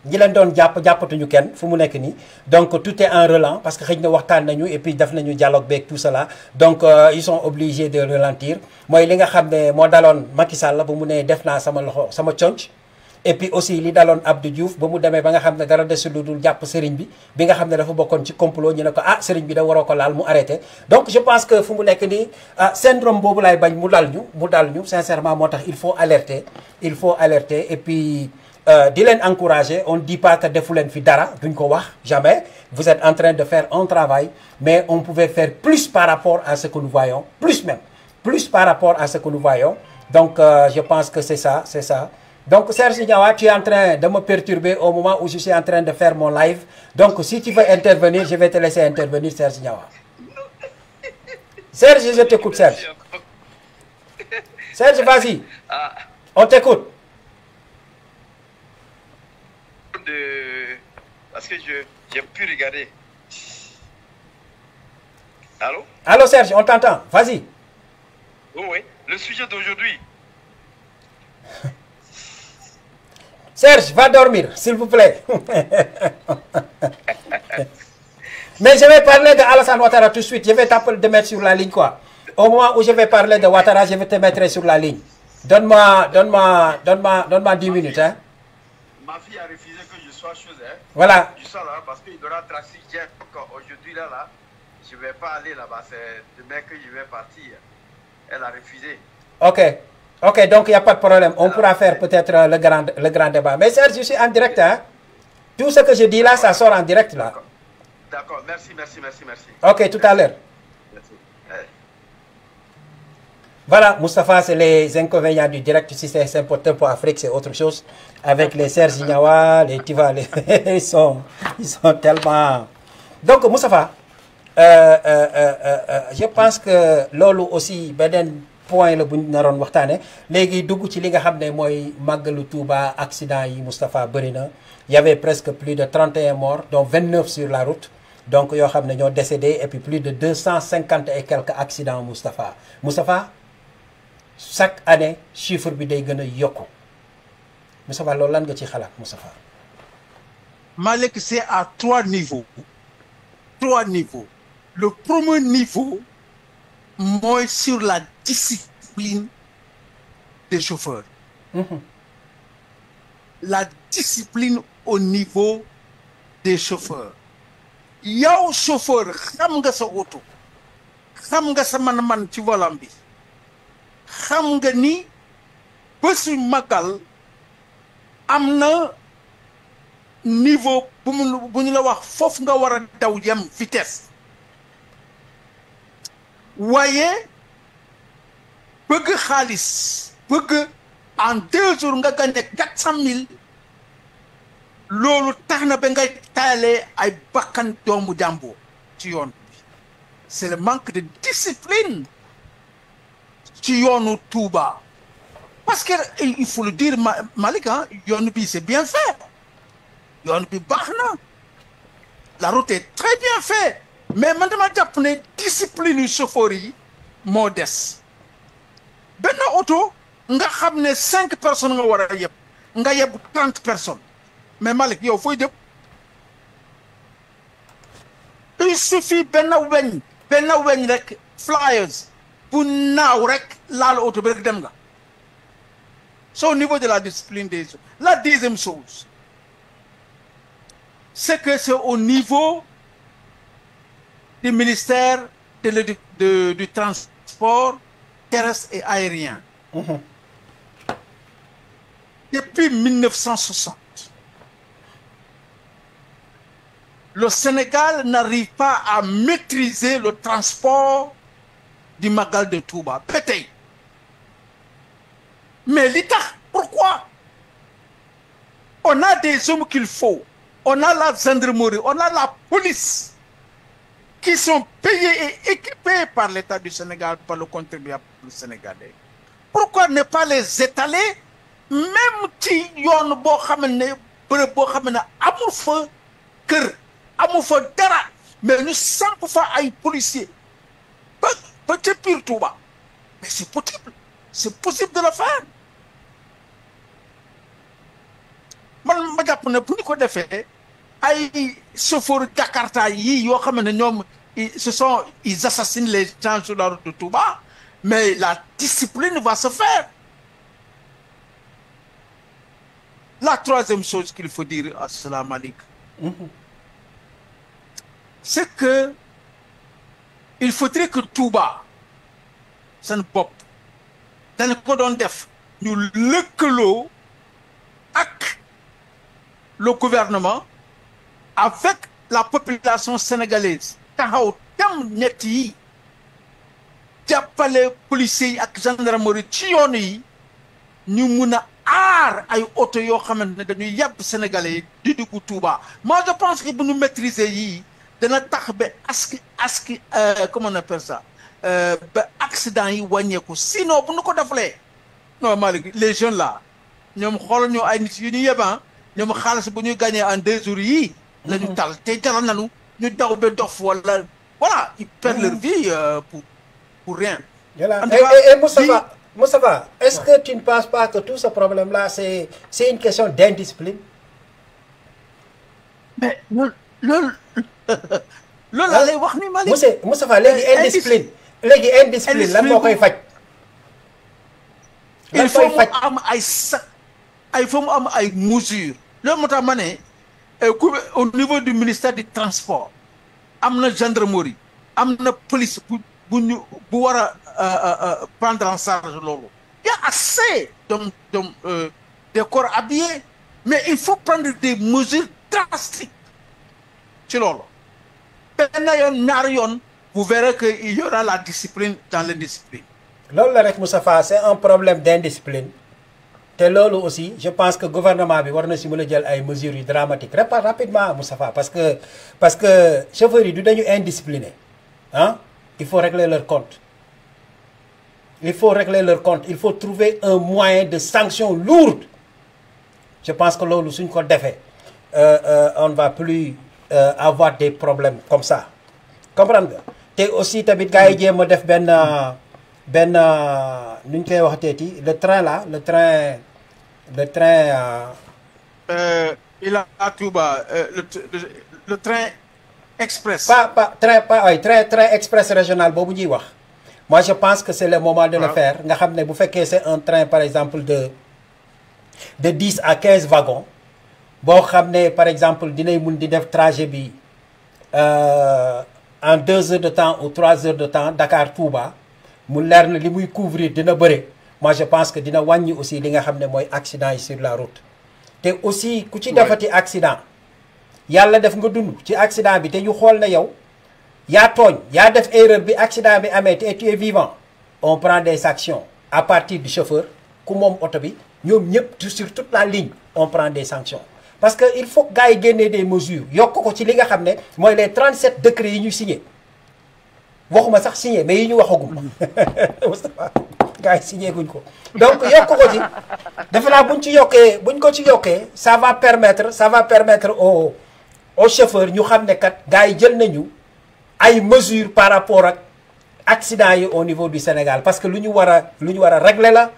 ñi leen doon jàppatuñu kenn fu mu nekk nii donc tout est en relent parce que xëy na waxtaan nañu et puis def nañu dialogue beeg tout cela donc ils sont obligés de ralentir mooy li nga xam ne moo daloon Macky Sall ba mu ne def naa sama loxo sama conc et puis aussi li daloon Abdou Diouf ba mu demee ba nga xam ne dara desul lu dul jàpp sëriñ bi nga xam ne dafa bokkoon ci complot ñu ne ko ah sëriñ bi da waroo ko laal mu arrêté donc je pense que fu mu nekk nii syndrome boobu laay bañ mu dal ñu sincèrement moo tax il faut alerter et puis di leen encourager on ne dit pas que defu leen fi dara duñ ko wax jamais vous êtes en train de faire un travail mais on pouvait faire plus par rapport à ce que nous voyons plus par rapport à ce que nous voyons donc je pense que c'est ça donc Serge Niawa, tu es en train de me perturber au moment où je suis en train de faire mon live. Donc si tu veux intervenir, je vais te laisser intervenir, Serge Niawa. Serge, je t'écoute, Serge. Serge, vas-y. On t'écoute. Parce que j'ai pu regarder. Allô? Allô, Serge, on t'entend. Vas-y. Oui. Le sujet d'aujourd'hui. Serge, va dormir, s'il vous plaît. Mais je vais parler de Alassane Ouattara tout de suite. Je vais te mettre sur la ligne, quoi. Au moment où je vais parler de Ouattara, je vais te mettre sur la ligne. Donne-moi 10 minutes, hein. Ma fille a refusé que je sois chose, hein. Voilà. Je sois là parce qu'il aura tracé hier. Aujourd'hui, là, je ne vais pas aller là-bas. C'est demain que je vais partir. Elle a refusé. Ok, donc il n'y a pas de problème. On pourra faire peut-être le grand débat. Mais Serge, je suis en direct, hein. Tout ce que je dis là, ça sort en direct, là. D'accord, merci. Ok, tout à l'heure. Merci. Voilà, Moustapha, c'est les inconvénients du direct. Si c'est important pour Afrique, c'est autre chose. Avec les Serge Niawa, les Tiva, ils sont tellement... Donc, Moustapha, je pense que Lolo aussi, point la bu ñu naroon waxtaane léegi dugg ci li nga xam ne mooy màggalu Touba accident yi Moustapha bëri na y avait presque plus de 31 morts dont 29 sur la route donc yoo xam ne ñoo décédé et puis plus de 250 et quelques accidents Moustapha chaque année chiffre bi day gën a yokku Moustapha loolu lan nga ci xalaat Moustapha Malick, c'est à 3 niveaux. Le premier niveau mooy sur la discipline des chauffeurs. La discipline au niveau des chauffeurs. yow chauffeur xam nga sa oto xam nga sa man ci volant bi xam nga ni bésu magal am na niveau bu ñu la wax foofu nga war a daw yem vitesse waaye bëgg xaalis bëgg en 2 jours nga gagné 400 000 loolu tax na ba ngay taalee ay bakkan doomu jàmbur ci yoon bi c'est le manque de discipline ci yoonu Touba parce que il faut le dire Malick yoon bi c'est bien fait yoon bi baax na la route est très bien faite mais man dama jàpp ne discipline yu chauffeur yi moo des benn oto nga xam ne 5 personnes nga war a yeb nga yeb 30 personnes mais Malick yow fooy jëm il suffit benn weñ rek flyers bu naaw rek laal oto bi rek dem nga c'est au niveau de la discipline des autres. La deuxième chose c'est que c'est au niveau du ministère du transport terrestre et aérien. Depuis 1960 le Sénégal n'arrive pas à maîtriser le transport du Magal de Touba. Peut-être. Mais l'État, pourquoi? On a des hommes qu'il faut. On a la gendarmerie, on a la police qui sont payés et équipés par l'État du Sénégal, par le contribuable sénégalais. Pourquoi ne pas les étaler même ci yoon boo xam ne bërëb boo xam ne amul fa kër amul fa dara mais ñu samp fa ay policiers ba ca biir Touba mais c'est possible de le faire man ma jàpp ne bu ñu ko defee ay chauffeur Jakarta yi yoo xam ne ñoom ils assassinent les gens sur la route de Touba, mais la discipline va se faire. La troisième chose qu'il faut dire à Salam Malik, c'est que il faudrait que Touba seen bopp dañ ko doon def ñu lëkkaloo ak le gouvernement avec la population sénégalaise taxaw tam ñett yi jàppale policiers yi ak gendarmerie ci yoon yi ñu mun a aar ay oto yoo xamante ne dañuy yàbb sénégalais yi di dugg Touba. Moi je pense que bu ñu maîtriser yii dana tax ba comment on appelle ça ba accident yi wàññeeku sinon bu ñu ko defalee non Malick les jeunes là ñoom xoolal ñu ay nit yu ñu yeban ñoom xaalis bu ñuy gagné en 2 jours yii la ñu tal te jaral nañu ñu daw ba dof wala voilà ils perdent leur vie pour rien. Voilà. Et Moustapha, est-ce que tu ne penses pas que tout ce problème-là, c'est une question d'indiscipline? Mais loolu laa lay wax ni Malick. Moustapha léegi indiscipline lan moo koy faj. il faut mu am ay mesures. loolu moo tax ma ne au niveau du ministère du transport am na gendarmerie am na police bu war a prendre en charge loolu. Il y a assez de corps habillés, mais il faut prendre des mesures drastiques ci loolu. benn yoon ñaari yoon vous verrez que il y aura la discipline dans l'indiscipline. loolu la rek Moustapha, c'est un problème d'indiscipline te loolu aussi je pense que gouvernement bi war na si mën a jël ay mesures yu dramatiques rapidement Moustapha, parce que chauffeurs yi du dañu indiscipliné ah. Il faut régler leur compte. Il faut trouver un moyen de sanction lourde. Je pense que loolu suñ ko defee on ne va plus avoir des problèmes comme ça. Comprendre nga te aussi tamit gars yi jéem a def benn nu ñu koy waxteeti le train il a à Touba le train express. train express régional boobu ñuy wax. Moi je pense que c'est le moment de le faire nga xam ne bu fekkee c'est un train par exemple de 10 à 15 wagons boo xam ne par exemple dinay mun di def trajet bi en 2 heures de temps ou 3 heures de temps Dakar Touba mu leer na li muy couvrir dina bëre. Moi je pense que dina wàññi aussi li nga xam ne mooy accident yi sur la route te aussi ku ci defati accident yàlla def nga dund ci accident bi te ñu xool na yow yaa tooñ yaa def erreur bi accident bi amee te tu es vivant on prend des actions à partir du chauffeur ku moom oto bi ñoom ñëpp sur toute la ligne on prend des sanctions parce que il faut gars yi génnee des mesures yokk ko ci li nga xam ne mooy les 37 décrets yi ñu signé waxuma sax signé mais yi ñu waxagum Moustapha gars yi signé guñ ko donc yokk ko ci defe naa buñ ko ci yokkee ça va permettre aux chauffeurs ñu xam ne kat gars yi jël nañu ay mesures par rapport ak accident yi au niveau du Sénégal parce que lu ñu war a régler la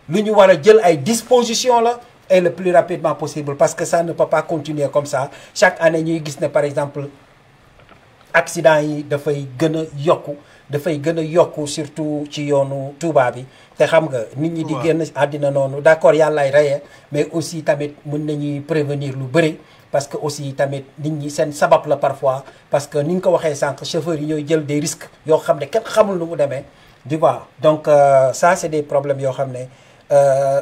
lu ñu war a jël ay dispositions la et le plus rapidement possible parce que ça ne peut pas continuer comme ça chaque année ñuy gis ne par exemple accident yi dafay gën a yokku surtout ci yoonu Touba bi te xam nga nit ñi di génn àddina noonu d'accord yàllaay reye mais aussi tamit mën nañuy prévenir lu bëri parce que aussi tamit nit ñi seen sabab la parfois parce que ni nga ko waxee sànq chauffeurs yi ñooy jël des risques yoo xam ne kenn xamul nu mu demee tu vois donc ça c'est des problèmes yoo xam ne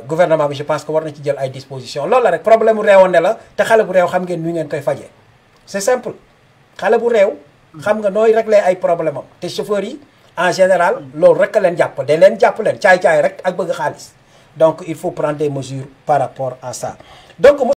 gouvernement bi je pense que war na ci jël ay dispositions loolu la rek problème bu réewande la te xale bu réew xam ngeen nu ngeen koy fajee c'est simple xale bu réew xam nga nooy régler ay problème am te chauffeurs yi en général loolu rek a leen jàpp da leen jàpp leen caay-caay rek ak bëgg xaalis donc il faut prendre des mesures par rapport à ça donc